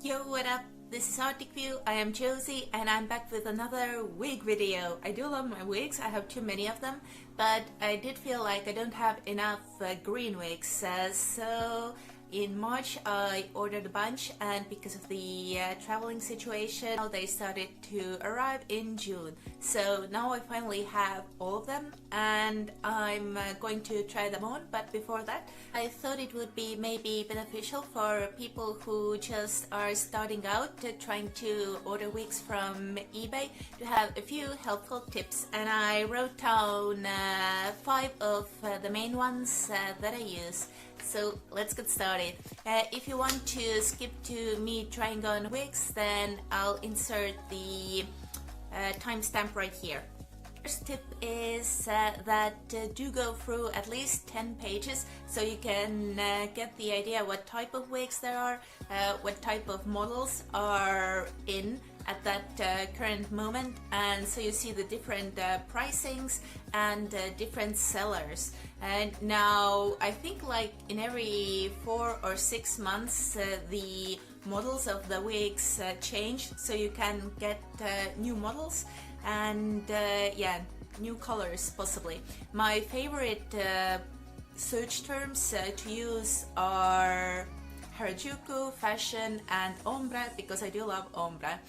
Yo, what up? This is Arctic View. I am Josie and I'm back with another wig video. I do love my wigs. I have too many of them, but I did feel like I don't have enough green wigs. So in March I ordered a bunch, and because of the traveling situation, they started to arrive in June. So now I finally have all of them and I'm going to try them on. But before that, I thought it would be maybe beneficial for people who just are starting out trying to order wigs from eBay to have a few helpful tips. And I wrote down 5 of the main ones that I use. So let's get started. If you want to skip to me trying on wigs, then I'll insert the timestamp right here. First tip is that do go through at least 10 pages so you can get the idea what type of wigs there are, what type of models are in at that current moment, and so you see the different pricings and different sellers. And now I think like in every 4 or 6 months the models of the wigs change, so you can get new models and yeah, new colors possibly. My favorite search terms to use are Harajuku, fashion, and ombre, because I do love ombre.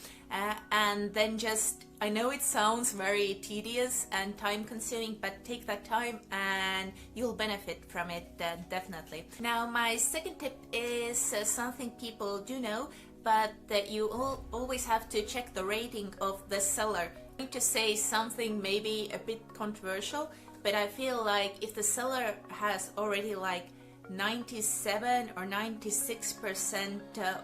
And then just, I know it sounds very tedious and time consuming, but take that time and you'll benefit from it definitely. Now my second tip is something people do know, but that you always have to check the rating of the seller. I'm going to say something maybe a bit controversial, but I feel like if the seller has already like 97 or 96%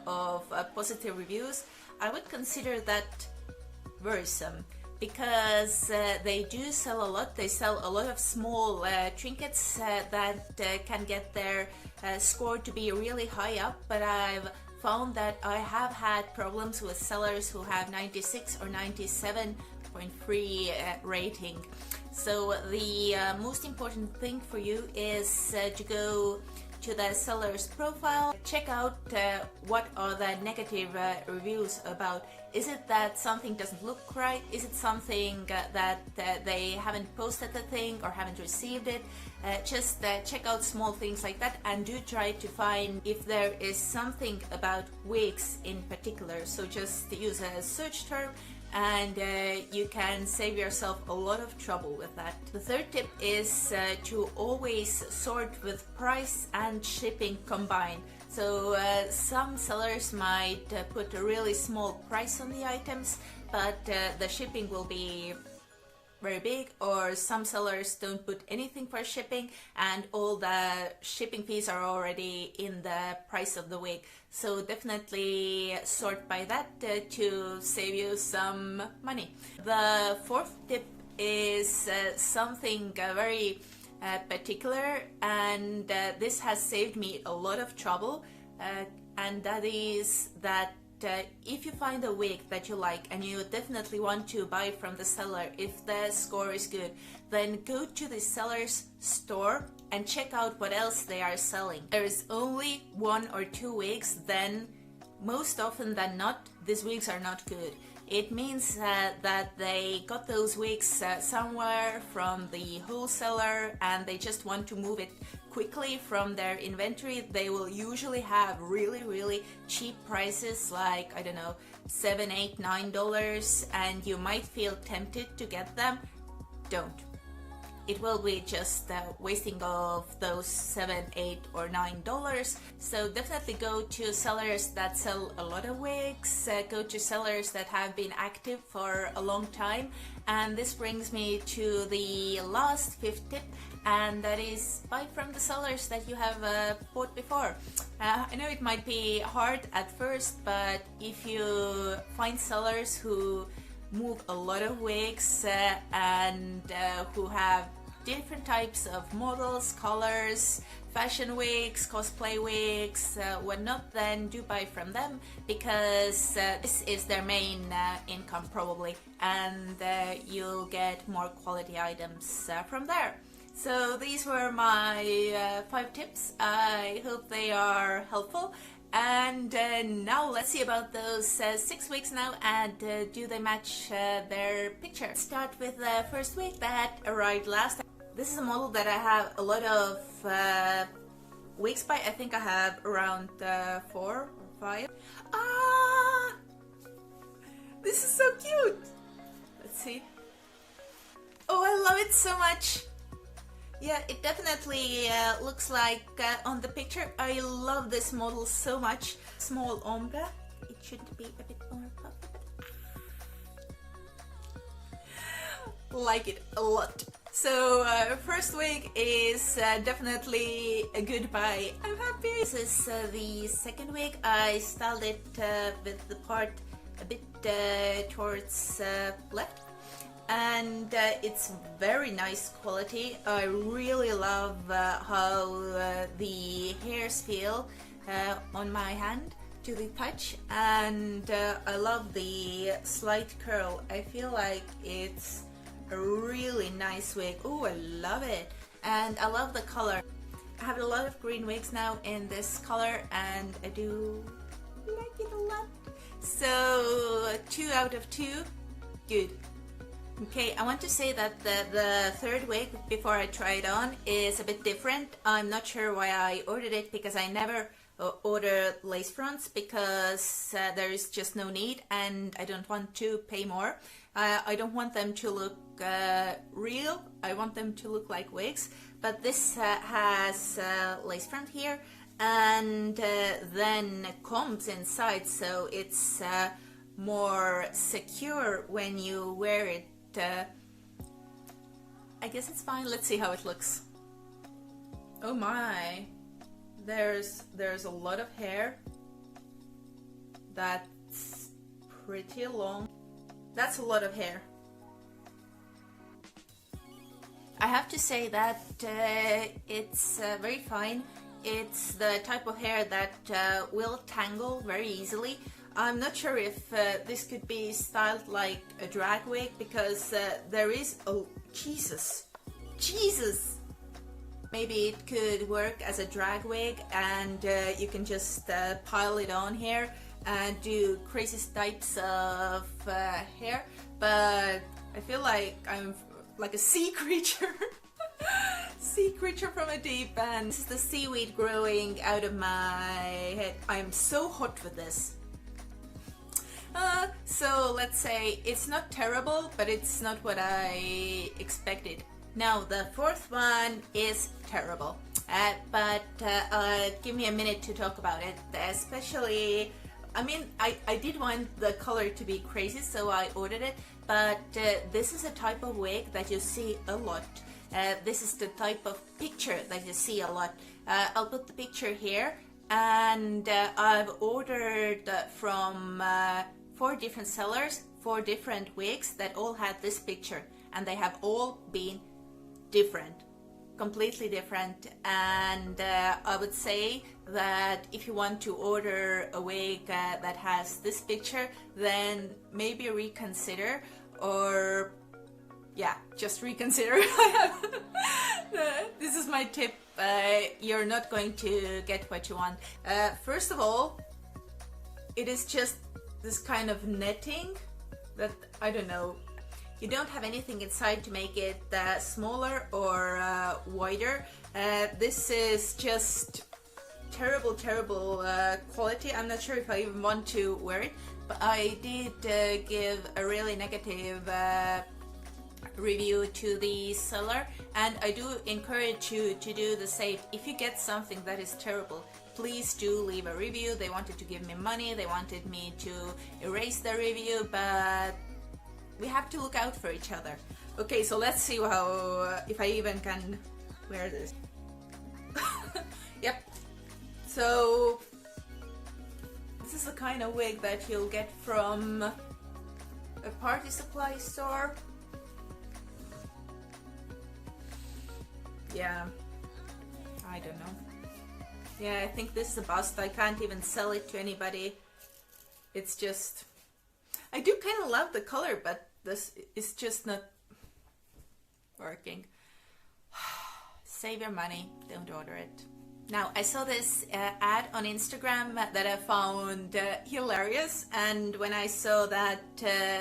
of positive reviews, I would consider that worrisome, because they do sell a lot. They sell a lot of small trinkets that can get their score to be really high up, but I've found that I have had problems with sellers who have 96 or 97.3 rating. So the most important thing for you is to go to the seller's profile, check out what are the negative reviews about. Is it that something doesn't look right? Is it something that they haven't posted the thing or haven't received it? Just check out small things like that, and do try to find if there is something about wigs in particular. So just use a search term and you can save yourself a lot of trouble with that. The third tip is to always sort with price and shipping combined. So some sellers might put a really small price on the items, but the shipping will be very big, or some sellers don't put anything for shipping and all the shipping fees are already in the price of the wig. So definitely sort by that to save you some money. The fourth tip is something very particular, and this has saved me a lot of trouble, and that is that if you find a wig that you like and you definitely want to buy from the seller, if the score is good, then go to the seller's store and check out what else they are selling. There is only 1 or 2 wigs, then most often than not, these wigs are not good. It means that they got those wigs somewhere from the wholesaler and they just want to move it quickly from their inventory. They will usually have really cheap prices, like, I don't know, $7, $8, $9, and you might feel tempted to get them. Don't. It will be just wasting of those $7, $8, or $9. So definitely go to sellers that sell a lot of wigs, go to sellers that have been active for a long time. And this brings me to the last 5th tip, and that is buy from the sellers that you have bought before. I know it might be hard at first, but if you find sellers who move a lot of wigs and who have different types of models, colors, fashion wigs, cosplay wigs, whatnot, then do buy from them, because this is their main income probably, and you'll get more quality items from there. So these were my 5 tips. I hope they are helpful. And now let's see about those 6 wigs now, and do they match their picture. Start with the first wig that arrived last. This is a model that I have a lot of wigs by. I think I have around 4 or 5. Ah! This is so cute! Let's see. Oh, I love it so much! Yeah, it definitely looks like on the picture. I love this model so much. Small ombre. It should be a bit more puffy. Like it a lot. So first wig is definitely a good buy. I'm happy. This is the second wig. I styled it with the part a bit towards left. And it's very nice quality. I really love how the hairs feel on my hand to the touch, and I love the slight curl. I feel like it's a really nice wig. Oh, I love it, and I love the color. I have a lot of green wigs now in this color, and I do like it a lot. So 2 out of 2, good. Okay, I want to say that the third wig, before I try it on, is a bit different. I'm not sure why I ordered it, because I never order lace fronts, because there is just no need, and I don't want to pay more. I don't want them to look real. I want them to look like wigs. But this has lace front here, and then combs inside, so it's more secure when you wear it. I guess it's fine. Let's see how it looks. Oh my, there's a lot of hair. That's pretty long. That's a lot of hair. I have to say that it's very fine. It's the type of hair that will tangle very easily. I'm not sure if this could be styled like a drag wig, because there is, oh Jesus, maybe it could work as a drag wig, and you can just pile it on here and do crazy types of hair, but I feel like I'm like a sea creature. Sea creature from a deep end. This is the seaweed growing out of my head. I'm so hot with this. So let's say it's not terrible, but it's not what I expected. Now the fourth one is terrible, but give me a minute to talk about it. Especially, I mean, I did want the color to be crazy, so I ordered it, but this is a type of wig that you see a lot. This is the type of picture that you see a lot. I'll put the picture here, and I've ordered from 4 different sellers, 4 different wigs that all had this picture, and they have all been different, completely different. And I would say that if you want to order a wig that has this picture, then maybe reconsider, or yeah, just reconsider. This is my tip. You're not going to get what you want. First of all, it is just this kind of netting that, I don't know, you don't have anything inside to make it smaller or wider. This is just terrible quality. I'm not sure if I even want to wear it, but I did give a really negative review to the seller, and I do encourage you to do the same. If you get something that is terrible, please do leave a review. They wanted to give me money, they wanted me to erase the review, but we have to look out for each other. Okay, so let's see how if I even can wear this. Yep. So this is the kind of wig that you'll get from a party supply store. Yeah, I don't know. Yeah, I think this is a bust. I can't even sell it to anybody. It's just, I do kind of love the color, but this is just not working. Save your money, don't order it. Now, I saw this ad on Instagram that I found hilarious, and when I saw that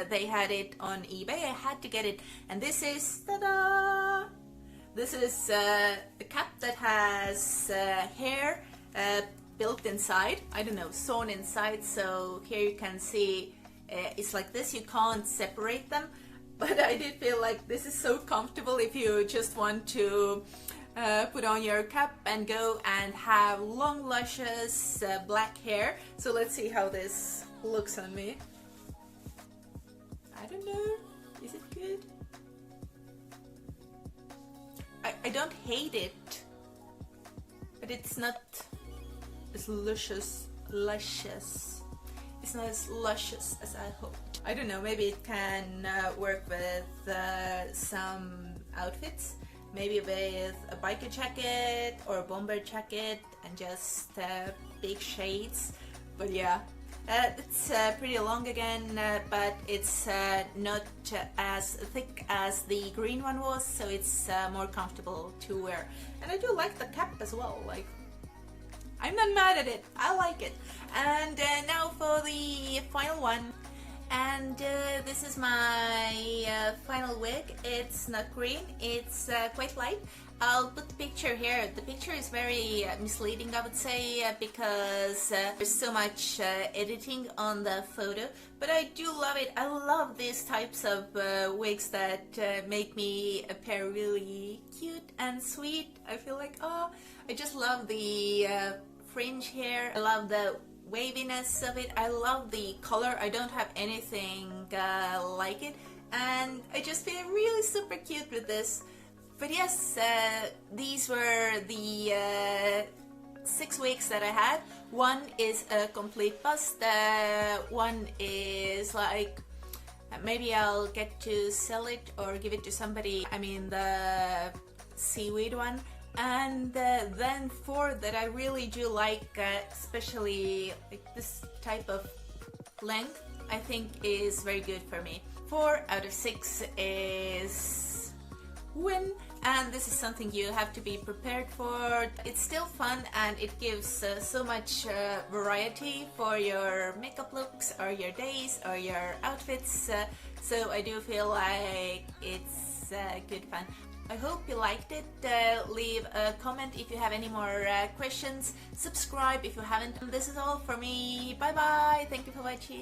they had it on eBay, I had to get it. And this is, ta-da! This is a cap that has hair built inside, I don't know, sewn inside. So here you can see it's like this, you can't separate them. But I did feel like this is so comfortable if you just want to put on your cap and go and have long, luscious black hair. So let's see how this looks on me. I don't know, is it good? I don't hate it, but it's not as luscious. It's not as luscious as I hoped. I don't know, maybe it can work with some outfits. Maybe with a biker jacket or a bomber jacket and just big shades. But yeah, it's pretty long again, but it's not as thick as the green one was, so it's more comfortable to wear. And I do like the cap as well. Like, I'm not mad at it, I like it. And now for the final one. And this is my final wig. It's not green, it's quite light. I'll put the picture here. The picture is very misleading, I would say, because there's so much editing on the photo, but I do love it. I love these types of wigs that make me appear really cute and sweet. I feel like, oh, I just love the fringe hair. I love the waviness of it. I love the color. I don't have anything like it, and I just feel really super cute with this. But yes, these were the 6 wigs that I had. One is a complete bust, one is like, maybe I'll get to sell it or give it to somebody, I mean the seaweed one. And then 4 that I really do like, especially like this type of length, I think is very good for me. 4 out of 6 is win, and this is something you have to be prepared for. It's still fun, and it gives so much variety for your makeup looks or your days or your outfits, so I do feel like it's good fun. I hope you liked it. Leave a comment if you have any more questions. Subscribe if you haven't. This is all for me. Bye bye. Thank you for watching.